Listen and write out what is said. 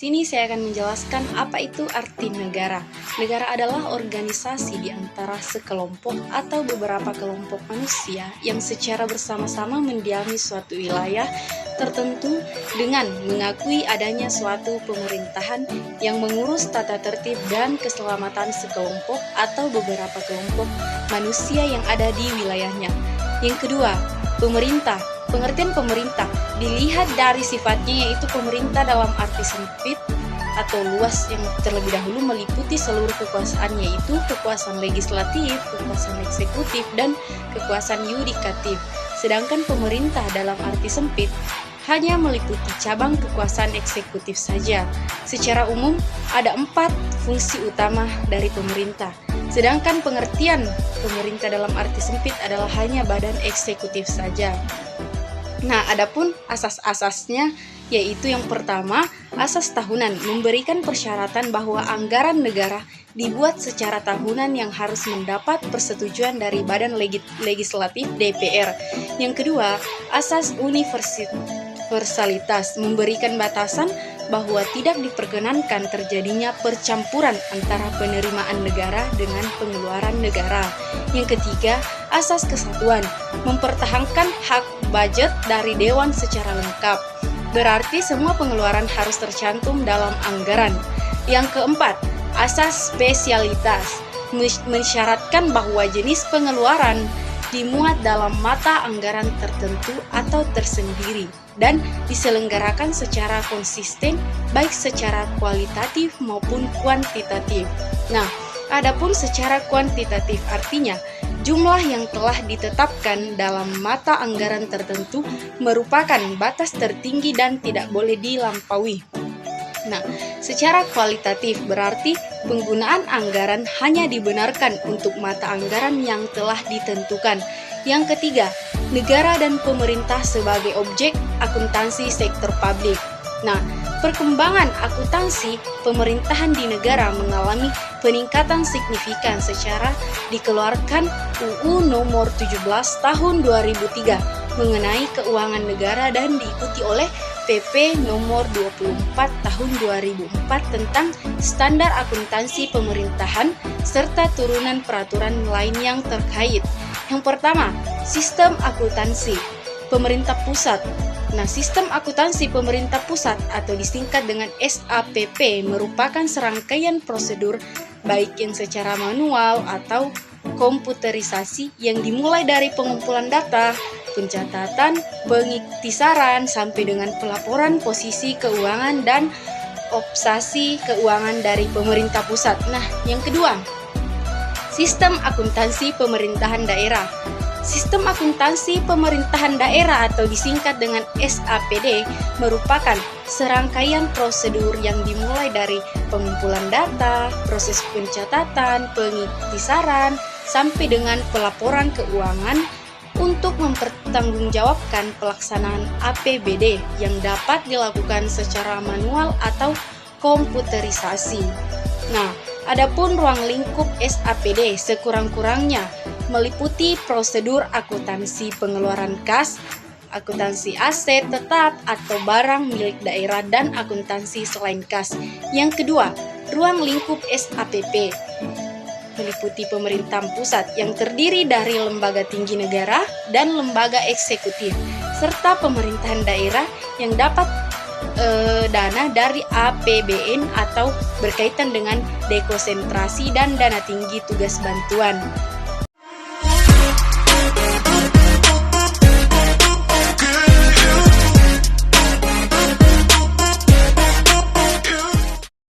sini saya akan menjelaskan apa itu arti negara. Negara adalah organisasi di antara sekelompok atau beberapa kelompok manusia yang secara bersama-sama mendiami suatu wilayah tertentu dengan mengakui adanya suatu pemerintahan yang mengurus tata tertib dan keselamatan sekelompok atau beberapa kelompok manusia yang ada di wilayahnya. Yang kedua, pemerintah. Pengertian pemerintah dilihat dari sifatnya, yaitu pemerintah dalam arti sempit atau luas yang terlebih dahulu meliputi seluruh kekuasaan, yaitu kekuasaan legislatif, kekuasaan eksekutif, dan kekuasaan yudikatif. Sedangkan pemerintah dalam arti sempit hanya meliputi cabang kekuasaan eksekutif saja. Secara umum, ada 4 fungsi utama dari pemerintah. Sedangkan pengertian pemerintah dalam arti sempit adalah hanya badan eksekutif saja. Nah, adapun asas-asasnya, yaitu yang pertama, asas tahunan memberikan persyaratan bahwa anggaran negara dibuat secara tahunan yang harus mendapat persetujuan dari badan legislatif DPR. Yang kedua, asas universalitas memberikan batasan bahwa tidak diperkenankan terjadinya percampuran antara penerimaan negara dengan pengeluaran negara. Yang ketiga, asas kesatuan mempertahankan hak budget dari dewan secara lengkap. Berarti semua pengeluaran harus tercantum dalam anggaran. Yang keempat, asas spesialitas mensyaratkan bahwa jenis pengeluaran dimuat dalam mata anggaran tertentu atau tersendiri dan diselenggarakan secara konsisten baik secara kualitatif maupun kuantitatif. Nah, adapun secara kuantitatif artinya jumlah yang telah ditetapkan dalam mata anggaran tertentu merupakan batas tertinggi dan tidak boleh dilampaui. Nah, secara kualitatif berarti penggunaan anggaran hanya dibenarkan untuk mata anggaran yang telah ditentukan. Yang ketiga, negara dan pemerintah sebagai objek akuntansi sektor publik. Nah, perkembangan akuntansi pemerintahan di negara mengalami peningkatan signifikan secara dikeluarkan UU Nomor 17 Tahun 2003 mengenai keuangan negara dan diikuti oleh PP Nomor 24 Tahun 2004 tentang standar akuntansi pemerintahan serta turunan peraturan lain yang terkait. Yang pertama, sistem akuntansi pemerintah pusat. Nah, sistem akuntansi pemerintah pusat atau disingkat dengan SAPP merupakan serangkaian prosedur baik yang secara manual atau komputerisasi yang dimulai dari pengumpulan data, pencatatan, pengiktisaran, sampai dengan pelaporan posisi keuangan dan obsesi keuangan dari pemerintah pusat. Nah, yang kedua, sistem akuntansi pemerintahan daerah. Sistem akuntansi pemerintahan daerah atau disingkat dengan SAPD merupakan serangkaian prosedur yang dimulai dari pengumpulan data, proses pencatatan, pengiktisaran, sampai dengan pelaporan keuangan untuk mempertanggungjawabkan pelaksanaan APBD yang dapat dilakukan secara manual atau komputerisasi. Nah, adapun ruang lingkup SAPD sekurang-kurangnya meliputi prosedur akuntansi pengeluaran kas, akuntansi aset tetap atau barang milik daerah, dan akuntansi selain kas. Yang kedua, ruang lingkup SAPP meliputi pemerintahan pusat yang terdiri dari lembaga tinggi negara dan lembaga eksekutif, serta pemerintahan daerah yang dapat dana dari APBN atau berkaitan dengan dekonsentrasi dan dana tinggi tugas bantuan.